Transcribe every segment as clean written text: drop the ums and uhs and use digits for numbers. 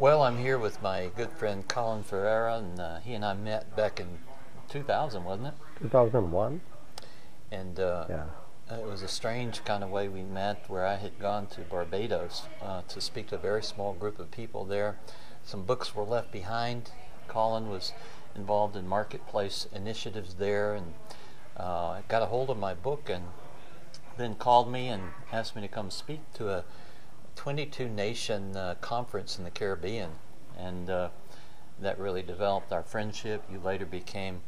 Well, I'm here with my good friend Colin Ferreira, and he and I met back in 2000, wasn't it? 2001. And Yeah. it was a strange kind of way we met, where I had gone to Barbados to speak to a very small group of people there. Some books were left behind. Colin was involved in marketplace initiatives there, and got a hold of my book, and then called me and asked me to come speak to a 22 nation conference in the Caribbean, and that really developed our friendship. You later became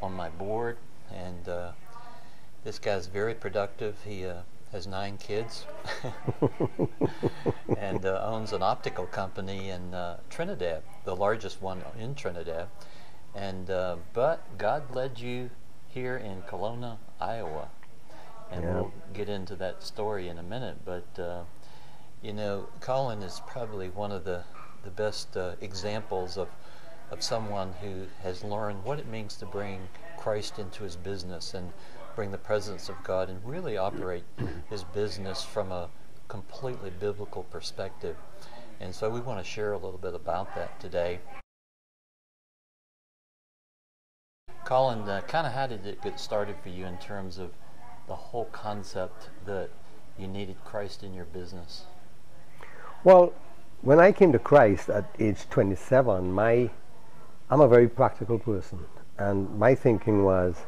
on my board, and this guy's very productive. He has 9 kids and owns an optical company in Trinidad, the largest one in Trinidad. And but God led you here in Kelowna, Iowa, and Yeah. we'll get into that story in a minute. But you know, Colin is probably one of the best examples of someone who has learned what it means to bring Christ into his business and bring the presence of God and really operate his business from a completely biblical perspective. And so we want to share a little bit about that today. Colin, kind of how did it get started for you in terms of the whole concept that you needed Christ in your business? Well, when I came to Christ at age 27, I'm a very practical person, and my thinking was,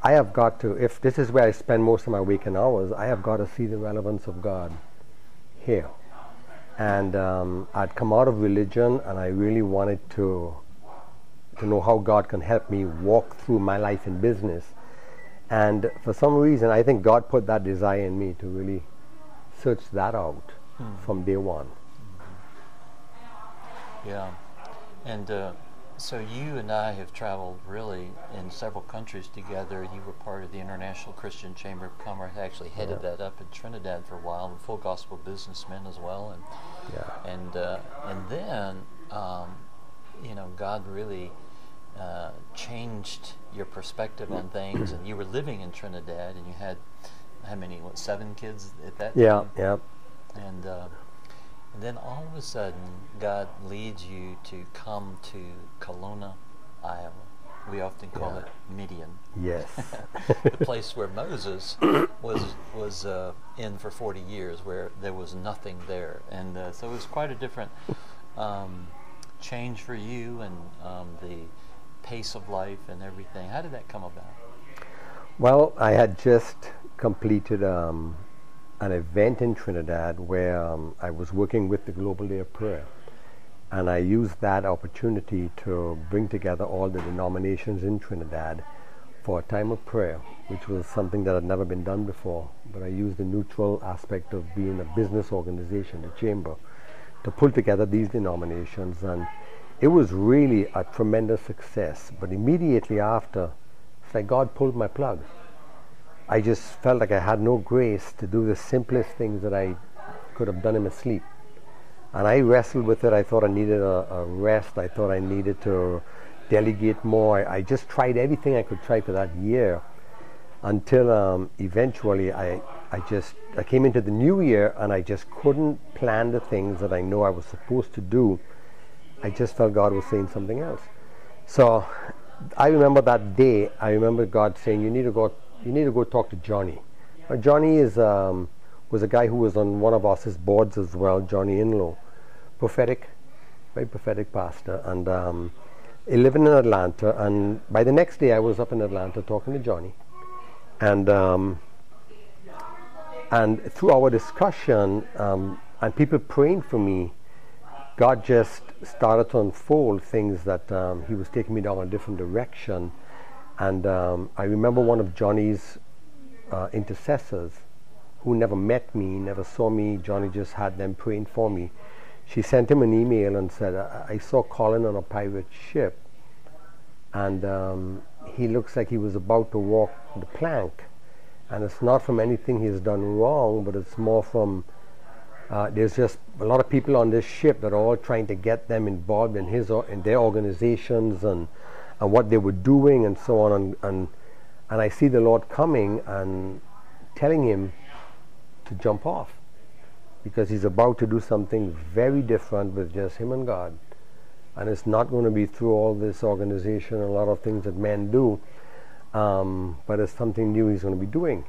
I have got to, if this is where I spend most of my waking hours, I have got to see the relevance of God here. And I'd come out of religion, and I really wanted to know how God can help me walk through my life in business. And for some reason, I think God put that desire in me to really search that out from day one. Yeah. And so you and I have traveled really in several countries together. You were part of the International Christian Chamber of Commerce, actually headed that up in Trinidad for a while, and Full Gospel Businessmen as well. And and then you know, God really changed your perspective on things, and you were living in Trinidad, and you had how many? 7 kids at that time? Yeah. And then all of a sudden, God leads you to come to Kelowna, Iowa. We often call it Midian. Yes. The place where Moses was in for 40 years, where there was nothing there. And so it was quite a different change for you, and the pace of life and everything. How did that come about? Well, I had just completed an event in Trinidad where I was working with the Global Day of Prayer, and I used that opportunity to bring together all the denominations in Trinidad for a time of prayer, which was something that had never been done before. But I used the neutral aspect of being a business organization, the chamber, to pull together these denominations, and it was really a tremendous success. But immediately after, it's like God pulled my plug. I just felt like I had no grace to do the simplest things that I could have done in my sleep. And I wrestled with it. I thought I needed a rest. I thought I needed to delegate more. I just tried everything I could try for that year, until eventually I came into the new year, and I just couldn't plan the things that I know I was supposed to do. I just felt God was saying something else. So I remember that day, I remember God saying, you need to go talk to Johnny. Johnny was a guy who was on one of us boards as well, Johnny Inlow. Very prophetic pastor, and he lived in Atlanta. And by the next day I was up in Atlanta talking to Johnny. And through our discussion and people praying for me, God just started to unfold things that he was taking me down a different direction. And I remember one of Johnny's intercessors, who never met me, never saw me. Johnny just had them praying for me. She sent him an email and said, I saw Colin on a pirate ship, and he looks like he was about to walk the plank. And it's not from anything he's done wrong, but it's more from there's just a lot of people on this ship that are all trying to get them involved in their organizations and what they were doing and so on. And I see the Lord coming and telling him to jump off. because he's about to do something very different with just him and God. And it's not going to be through all this organization and a lot of things that men do, but it's something new he's going to be doing.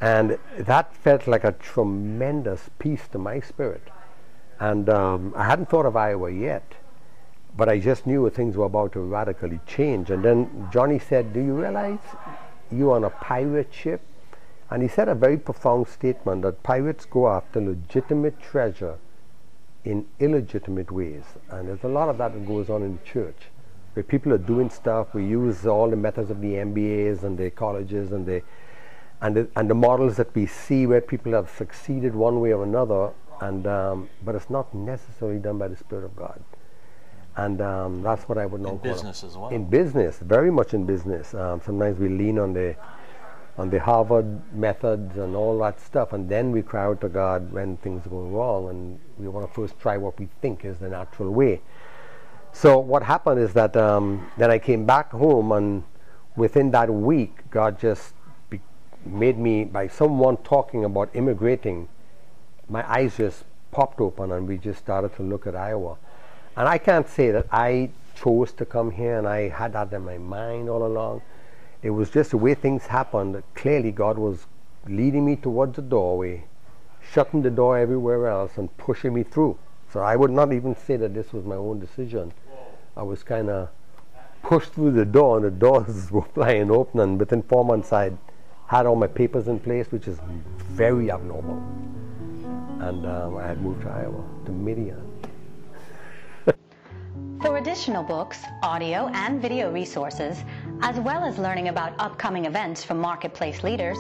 And that felt like a tremendous peace to my spirit. And I hadn't thought of Iowa yet, but I just knew things were about to radically change. And then Johnny said, do you realize you're on a pirate ship? And he said a very profound statement that pirates go after legitimate treasure in illegitimate ways. And there's a lot of that that goes on in the church, where people are doing stuff. We use all the methods of the MBAs and the colleges and the models that we see where people have succeeded one way or another, and but it's not necessarily done by the Spirit of God. And that's what I would know. In business as well. In business, very much in business. Sometimes we lean on the Harvard methods and all that stuff, and then we cry out to God when things go wrong, and we want to first try what we think is the natural way. So what happened is that then I came back home, and within that week, God just made me, by someone talking about immigrating, my eyes just popped open, and we just started to look at Iowa. And I can't say that I chose to come here and I had that in my mind all along. It was just the way things happened that clearly God was leading me towards the doorway, shutting the door everywhere else, and pushing me through. So I would not even say that this was my own decision. I was kind of pushed through the door, and the doors were flying open, and within 4 months I had all my papers in place, which is very abnormal. And I had moved to Iowa, to Midian. For additional books, audio and video resources, as well as learning about upcoming events from marketplace leaders,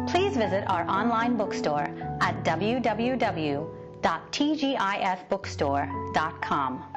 please visit our online bookstore at www.tgifbookstore.com.